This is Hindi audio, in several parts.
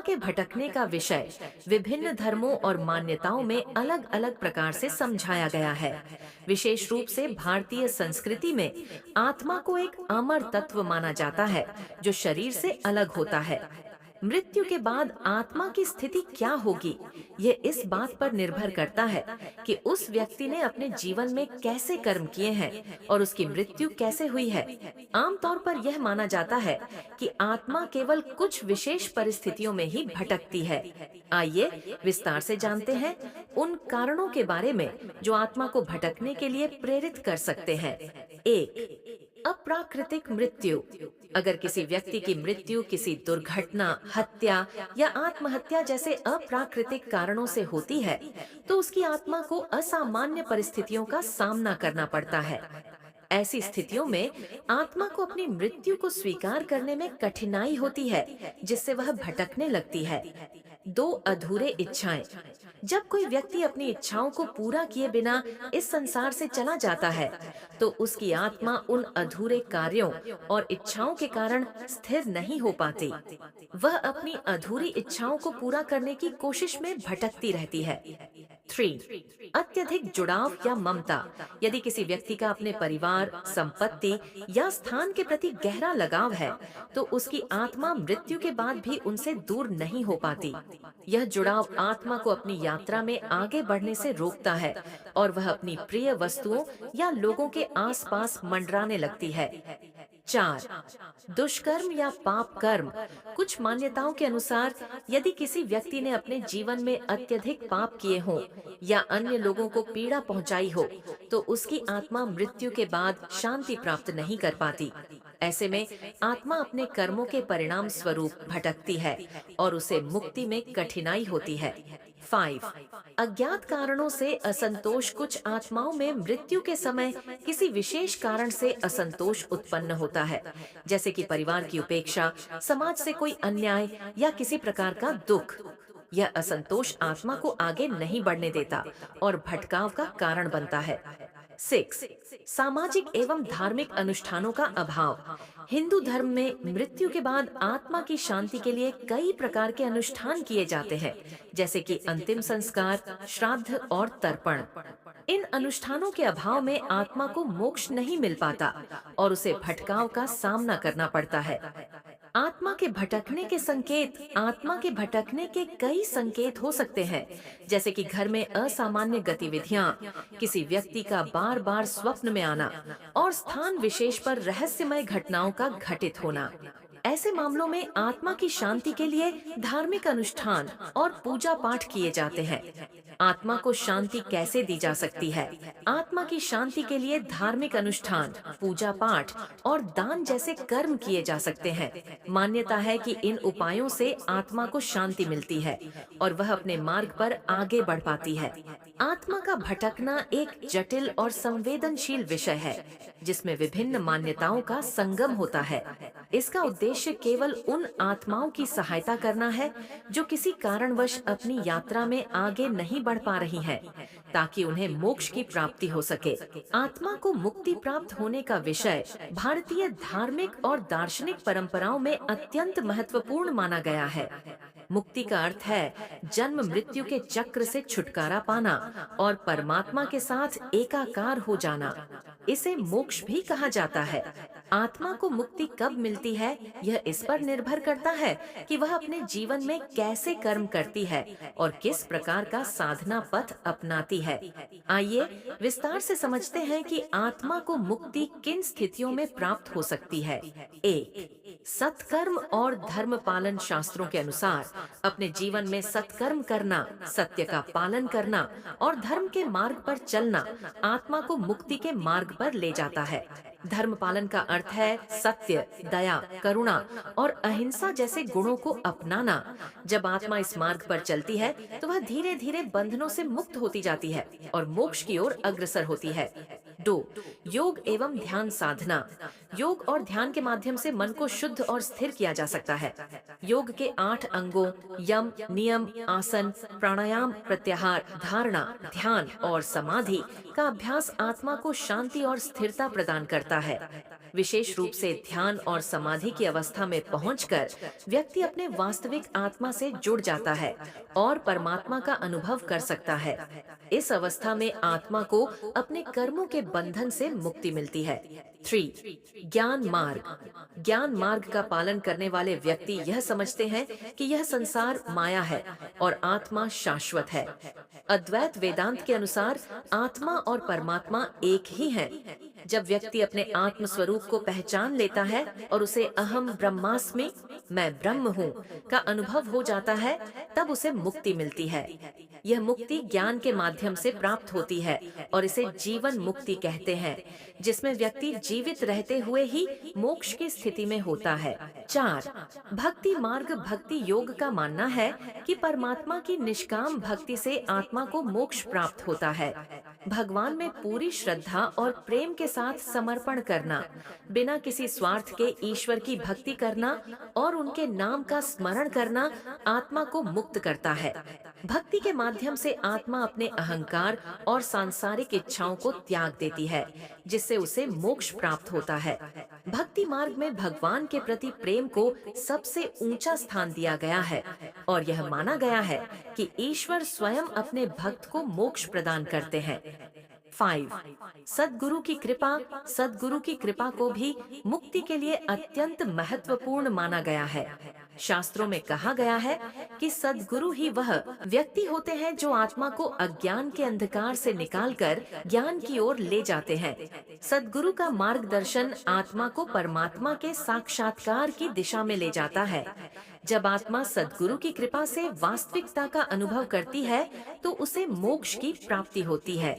के भटकने का विषय विभिन्न धर्मों और मान्यताओं में अलग अलग प्रकार से समझाया गया है। विशेष रूप से भारतीय संस्कृति में आत्मा को एक अमर तत्व माना जाता है जो शरीर से अलग होता है। मृत्यु के बाद आत्मा की स्थिति क्या होगी, ये इस बात पर निर्भर करता है कि उस व्यक्ति ने अपने जीवन में कैसे कर्म किए हैं और उसकी मृत्यु कैसे हुई है। आमतौर पर यह माना जाता है कि आत्मा केवल कुछ विशेष परिस्थितियों में ही भटकती है। आइए विस्तार से जानते हैं उन कारणों के बारे में जो आत्मा को भटकने के लिए प्रेरित कर सकते हैं। एक, अप्राकृतिक मृत्यु। अगर किसी व्यक्ति की मृत्यु किसी दुर्घटना, हत्या या आत्महत्या जैसे अप्राकृतिक कारणों से होती है, तो उसकी आत्मा को असामान्य परिस्थितियों का सामना करना पड़ता है। ऐसी स्थितियों में आत्मा को अपनी मृत्यु को स्वीकार करने में कठिनाई होती है, जिससे वह भटकने लगती है। दो, अधूरे इच्छाएं। जब कोई व्यक्ति अपनी इच्छाओं को पूरा किए बिना इस संसार से चला जाता है, तो उसकी आत्मा उन अधूरे कार्यों और इच्छाओं के कारण स्थिर नहीं हो पाती। वह अपनी अधूरी इच्छाओं को पूरा करने की कोशिश में भटकती रहती है। 3, अत्यधिक जुड़ाव या ममता। यदि किसी व्यक्ति का अपने परिवार, संपत्ति या स्थान के प्रति गहरा लगाव है, तो उसकी आत्मा मृत्यु के बाद भी उनसे दूर नहीं हो पाती। यह जुड़ाव आत्मा को अपनी यात्रा में आगे बढ़ने से रोकता है और वह अपनी प्रिय वस्तुओं या लोगों के आसपास मंडराने लगती है। 4, दुष्कर्म या पाप कर्म। कुछ मान्यताओं के अनुसार यदि किसी व्यक्ति ने अपने जीवन में अत्यधिक पाप किए हों या अन्य लोगों को पीड़ा पहुंचाई हो, तो उसकी आत्मा मृत्यु के बाद शांति प्राप्त नहीं कर पाती। ऐसे में आत्मा अपने कर्मों के परिणाम स्वरूप भटकती है और उसे मुक्ति में कठिनाई होती है। 5, अज्ञात कारणों से असंतोष। कुछ आत्माओं में मृत्यु के समय किसी विशेष कारण से असंतोष उत्पन्न होता है, जैसे कि परिवार की उपेक्षा, समाज से कोई अन्याय या किसी प्रकार का दुख। यह असंतोष आत्मा को आगे नहीं बढ़ने देता और भटकाव का कारण बनता है। 6, सामाजिक एवं धार्मिक अनुष्ठानों का अभाव। हिंदू धर्म में मृत्यु के बाद आत्मा की शांति के लिए कई प्रकार के अनुष्ठान किए जाते हैं, जैसे कि अंतिम संस्कार, श्राद्ध और तर्पण। इन अनुष्ठानों के अभाव में आत्मा को मोक्ष नहीं मिल पाता और उसे भटकाव का सामना करना पड़ता है। आत्मा के भटकने के संकेत। आत्मा के भटकने के कई संकेत हो सकते हैं, जैसे कि घर में असामान्य गतिविधियां, किसी व्यक्ति का बार बार स्वप्न में आना और स्थान विशेष पर रहस्यमय घटनाओं का घटित होना। ऐसे मामलों में आत्मा की शांति के लिए धार्मिक अनुष्ठान और पूजा पाठ किए जाते हैं। आत्मा को शांति कैसे दी जा सकती है? आत्मा की शांति के लिए धार्मिक अनुष्ठान, पूजा पाठ और दान जैसे कर्म किए जा सकते हैं। मान्यता है कि इन उपायों से आत्मा को शांति मिलती है और वह अपने मार्ग पर आगे बढ़ पाती है। आत्मा का भटकना एक जटिल और संवेदनशील विषय है, जिसमें विभिन्न मान्यताओं का संगम होता है। इसका उद्देश्य केवल उन आत्माओं की सहायता करना है जो किसी कारणवश अपनी यात्रा में आगे नहीं बढ़ पा रही हैं, ताकि उन्हें मोक्ष की प्राप्ति हो सके। आत्मा को मुक्ति प्राप्त होने का विषय भारतीय धार्मिक और दार्शनिक परंपराओं में अत्यंत महत्वपूर्ण माना गया है। मुक्ति का अर्थ है जन्म मृत्यु के चक्र से छुटकारा पाना और परमात्मा के साथ एकाकार हो जाना। इसे मोक्ष भी कहा जाता है। आत्मा को मुक्ति कब मिलती है, यह इस पर निर्भर करता है कि वह अपने जीवन में कैसे कर्म करती है और किस प्रकार का साधना पथ अपनाती है। आइए विस्तार से समझते हैं कि आत्मा को मुक्ति किन स्थितियों में प्राप्त हो सकती है। 1, सत्कर्म और धर्म पालन। शास्त्रों के अनुसार अपने जीवन में सत्कर्म करना, सत्य का पालन करना और धर्म के मार्ग पर चलना आत्मा को मुक्ति के मार्ग पर ले जाता है। धर्म पालन का अर्थ है सत्य, दया, करुणा और अहिंसा जैसे गुणों को अपनाना। जब आत्मा इस मार्ग पर चलती है तो वह धीरे धीरे बंधनों से मुक्त होती जाती है और मोक्ष की ओर अग्रसर होती है। 2, योग एवं ध्यान साधना। योग और ध्यान के माध्यम से मन को शुद्ध और स्थिर किया जा सकता है। योग के 8 अंगों यम, नियम, आसन, प्राणायाम, प्रत्याहार, धारणा, ध्यान और समाधि का अभ्यास आत्मा को शांति और स्थिरता प्रदान करता है। विशेष रूप से ध्यान और समाधि की अवस्था में पहुंचकर व्यक्ति अपने वास्तविक आत्मा से जुड़ जाता है और परमात्मा का अनुभव कर सकता है। इस अवस्था में आत्मा को अपने कर्मों के बंधन से मुक्ति मिलती है। 3. ज्ञान मार्ग। ज्ञान मार्ग का पालन करने वाले व्यक्ति यह समझते हैं कि यह संसार माया है और आत्मा शाश्वत है। अद्वैत वेदांत के अनुसार आत्मा और परमात्मा एक ही हैं। जब व्यक्ति अपने आत्म स्वरूप को पहचान लेता है और उसे अहम ब्रह्मास्मि, मैं ब्रह्म हूँ, का अनुभव हो जाता है, तब उसे मुक्ति मिलती है। यह मुक्ति ज्ञान के माध्यम से प्राप्त होती है और इसे जीवन मुक्ति कहते हैं, जिसमें व्यक्ति जीवित रहते हुए ही मोक्ष की स्थिति में होता है। 4. भक्ति मार्ग। भक्ति योग का मानना है कि परमात्मा की निष्काम भक्ति से आत्मा को मोक्ष प्राप्त होता है। भगवान में पूरी श्रद्धा और प्रेम के साथ समर्पण करना, बिना किसी स्वार्थ के ईश्वर की भक्ति करना और उनके नाम का स्मरण करना आत्मा को मुक्त करता है। भक्ति के माध्यम से आत्मा अपने अहंकार और सांसारिक इच्छाओं को त्याग देती है, जिससे उसे मोक्ष प्राप्त होता है। भक्ति मार्ग में भगवान के प्रति प्रेम को सबसे ऊंचा स्थान दिया गया है और यह माना गया है कि ईश्वर स्वयं अपने भक्त को मोक्ष प्रदान करते हैं। 5. सद्गुरु की कृपा। सद्गुरु की कृपा को भी मुक्ति के लिए अत्यंत महत्वपूर्ण माना गया है। शास्त्रों में कहा गया है कि सद्गुरु ही वह व्यक्ति होते हैं जो आत्मा को अज्ञान के अंधकार से निकालकर ज्ञान की ओर ले जाते हैं। सद्गुरु का मार्गदर्शन आत्मा को परमात्मा के साक्षात्कार की दिशा में ले जाता है। जब आत्मा सद्गुरु की कृपा से वास्तविकता का अनुभव करती है तो उसे मोक्ष की प्राप्ति होती है।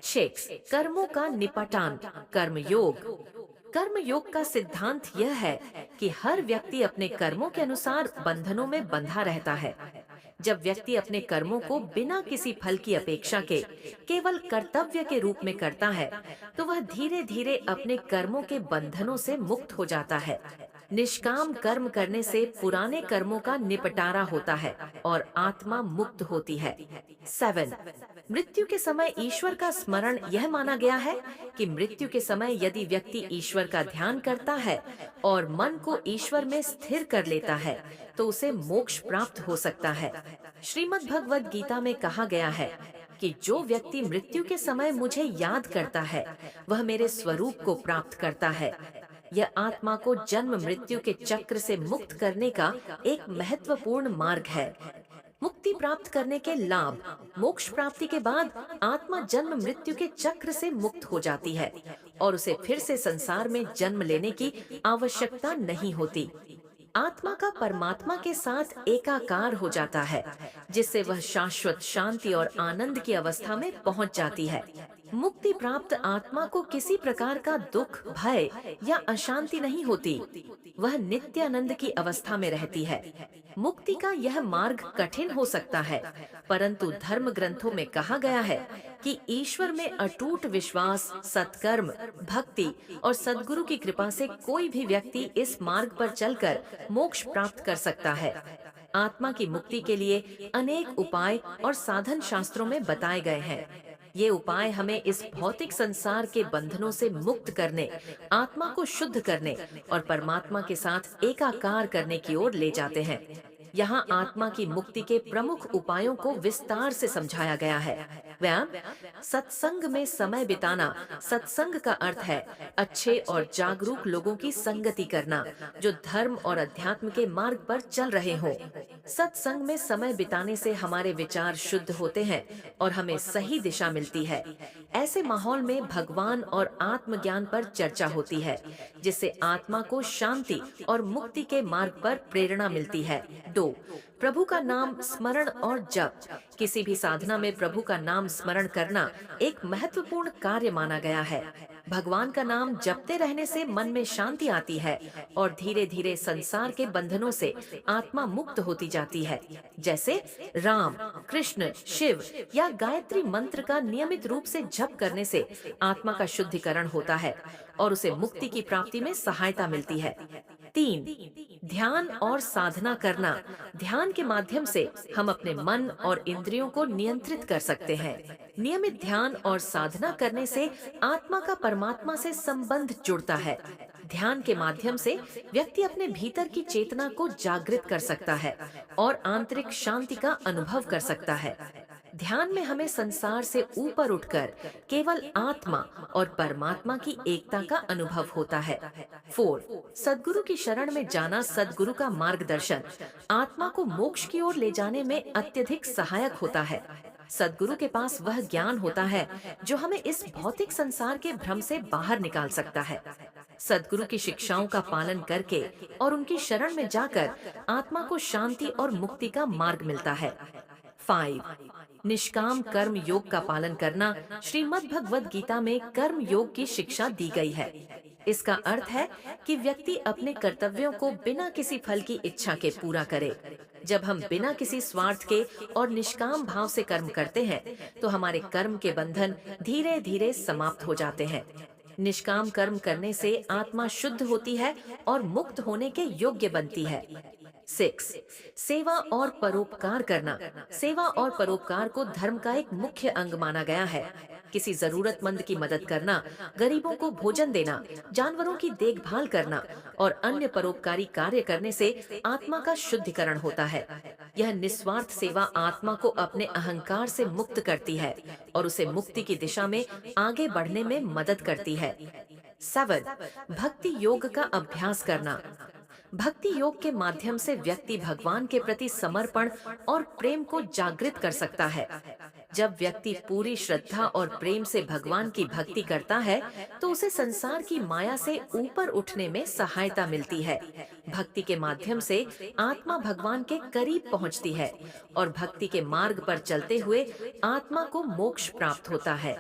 6. कर्मों का निपटान। कर्मयोग। कर्म योग का सिद्धांत यह है कि हर व्यक्ति अपने कर्मों के अनुसार बंधनों में बंधा रहता है। जब व्यक्ति अपने कर्मों को बिना किसी फल की अपेक्षा के केवल कर्तव्य के रूप में करता है, तो वह धीरे धीरे अपने कर्मों के बंधनों से मुक्त हो जाता है। निष्काम कर्म करने से पुराने कर्मों का निपटारा होता है और आत्मा मुक्त होती है। 7. मृत्यु के समय ईश्वर का स्मरण। यह माना गया है कि मृत्यु के समय यदि व्यक्ति ईश्वर का ध्यान करता है और मन को ईश्वर में स्थिर कर लेता है तो उसे मोक्ष प्राप्त हो सकता है। श्रीमद् भगवद गीता में कहा गया है कि जो व्यक्ति मृत्यु के समय मुझे याद करता है वह मेरे स्वरूप को प्राप्त करता है। यह आत्मा को जन्म मृत्यु के चक्र से मुक्त करने का एक महत्वपूर्ण मार्ग है। मुक्ति प्राप्त करने के लाभ। मोक्ष प्राप्ति के बाद आत्मा जन्म मृत्यु के चक्र से मुक्त हो जाती है और उसे फिर से संसार में जन्म लेने की आवश्यकता नहीं होती। आत्मा का परमात्मा के साथ एकाकार हो जाता है, जिससे वह शाश्वत शांति और आनंद की अवस्था में पहुंच जाती है। मुक्ति प्राप्त आत्मा को किसी प्रकार का दुख, भय या अशांति नहीं होती। वह नित्यानंद की अवस्था में रहती है। मुक्ति का यह मार्ग कठिन हो सकता है, परंतु धर्म ग्रंथों में कहा गया है कि ईश्वर में अटूट विश्वास, सत्कर्म, भक्ति और सद्गुरु की कृपा से कोई भी व्यक्ति इस मार्ग पर चलकर मोक्ष प्राप्त कर सकता है। आत्मा की मुक्ति के लिए अनेक उपाय और साधन शास्त्रों में बताए गए हैं। ये उपाय हमें इस भौतिक संसार के बंधनों से मुक्त करने, आत्मा को शुद्ध करने और परमात्मा के साथ एकाकार करने की ओर ले जाते हैं। यहाँ आत्मा की मुक्ति के प्रमुख उपायों को विस्तार से समझाया गया है। व्यायाम। सत्संग में समय बिताना। सत्संग का अर्थ है अच्छे और जागरूक लोगों की संगति करना, जो धर्म और अध्यात्म के मार्ग पर चल रहे हों। सत्संग में समय बिताने से हमारे विचार शुद्ध होते हैं और हमें सही दिशा मिलती है। ऐसे माहौल में भगवान और आत्मज्ञान पर चर्चा होती है, जिससे आत्मा को शांति और मुक्ति के मार्ग पर प्रेरणा मिलती है। 2. प्रभु का नाम स्मरण और जप। किसी भी साधना में प्रभु का नाम स्मरण करना एक महत्वपूर्ण कार्य माना गया है। भगवान का नाम जपते रहने से मन में शांति आती है और धीरे धीरे संसार के बंधनों से आत्मा मुक्त होती जाती है। जैसे राम, कृष्ण, शिव या गायत्री मंत्र का नियमित रूप से जप करने से आत्मा का शुद्धिकरण होता है और उसे मुक्ति की प्राप्ति में सहायता मिलती है। 3. ध्यान और साधना करना। ध्यान के माध्यम से हम अपने मन और इंद्रियों को नियंत्रित कर सकते हैं। नियमित ध्यान और साधना करने से आत्मा का परमात्मा से संबंध जुड़ता है। ध्यान के माध्यम से व्यक्ति अपने भीतर की चेतना को जागृत कर सकता है और आंतरिक शांति का अनुभव कर सकता है। ध्यान में हमें संसार से ऊपर उठकर केवल आत्मा और परमात्मा की एकता का अनुभव होता है। 4, सद्गुरु की शरण में जाना। सद्गुरु का मार्गदर्शन आत्मा को मोक्ष की ओर ले जाने में अत्यधिक सहायक होता है। सद्गुरु के पास वह ज्ञान होता है जो हमें इस भौतिक संसार के भ्रम से बाहर निकाल सकता है। सद्गुरु की शिक्षाओं का पालन करके और उनकी शरण में जाकर आत्मा को शांति और मुक्ति का मार्ग मिलता है। 5, निष्काम कर्म योग का पालन करना। श्रीमद् भगवद गीता में कर्म योग की शिक्षा दी गई है। इसका अर्थ है कि व्यक्ति अपने कर्तव्यों को बिना किसी फल की इच्छा के पूरा करे। जब हम बिना किसी स्वार्थ के और निष्काम भाव से कर्म करते हैं, तो हमारे कर्म के बंधन धीरे धीरे समाप्त हो जाते हैं। निष्काम कर्म करने से आत्मा शुद्ध होती है और मुक्त होने के योग्य बनती है। 6, सेवा और परोपकार करना। सेवा और परोपकार को धर्म का एक मुख्य अंग माना गया है। किसी जरूरतमंद की मदद करना, गरीबों को भोजन देना, जानवरों की देखभाल करना और अन्य परोपकारी कार्य करने से आत्मा का शुद्धिकरण होता है। यह निस्वार्थ सेवा आत्मा को अपने अहंकार से मुक्त करती है और उसे मुक्ति की दिशा में आगे बढ़ने में मदद करती है। 7, भक्ति योग का अभ्यास करना। भक्ति योग के माध्यम से व्यक्ति भगवान के प्रति समर्पण और प्रेम को जागृत कर सकता है। जब व्यक्ति पूरी श्रद्धा और प्रेम से भगवान की भक्ति करता है, तो उसे संसार की माया से ऊपर उठने में सहायता मिलती है। भक्ति के माध्यम से आत्मा भगवान के करीब पहुंचती है और भक्ति के मार्ग पर चलते हुए आत्मा को मोक्ष प्राप्त होता है।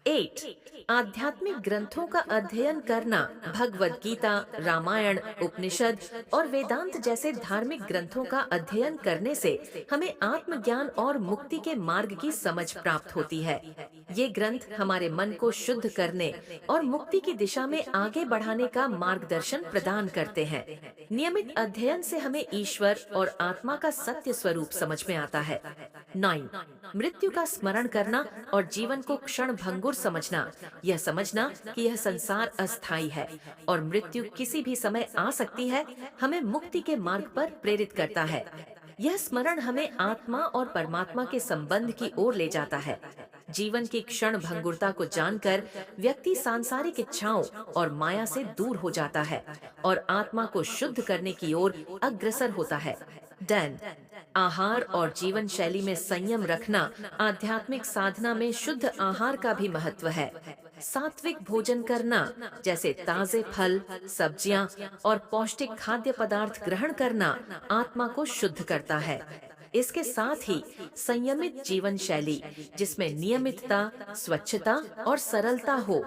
8, आध्यात्मिक ग्रंथों का अध्ययन करना। भगवद गीता, रामायण, उपनिषद और वेदांत जैसे धार्मिक ग्रंथों का अध्ययन करने से हमें आत्मज्ञान और मुक्ति के मार्ग की समझ प्राप्त होती है। ये ग्रंथ हमारे मन को शुद्ध करने और मुक्ति की दिशा में आगे बढ़ाने का मार्गदर्शन प्रदान करते हैं। नियमित अध्ययन से हमें ईश्वर और आत्मा का सत्य स्वरूप समझ में आता है। 9, मृत्यु का स्मरण करना और जीवन को क्षण भंगुर समझना। यह समझना कि यह संसार अस्थायी है और मृत्यु किसी भी समय आ सकती है, हमें मुक्ति के मार्ग पर प्रेरित करता है। यह स्मरण हमें आत्मा और परमात्मा के संबंध की ओर ले जाता है। जीवन की क्षण भंगुरता को जानकर व्यक्ति सांसारिक इच्छाओं और माया से दूर हो जाता है और आत्मा को शुद्ध करने की ओर अग्रसर होता है। 10, आहार और जीवन शैली में संयम रखना। आध्यात्मिक साधना में शुद्ध आहार का भी महत्व है। सात्विक भोजन करना, जैसे ताजे फल, सब्जियां और पौष्टिक खाद्य पदार्थ ग्रहण करना आत्मा को शुद्ध करता है। इसके साथ ही संयमित जीवन शैली, जिसमें नियमितता, स्वच्छता और सरलता हो,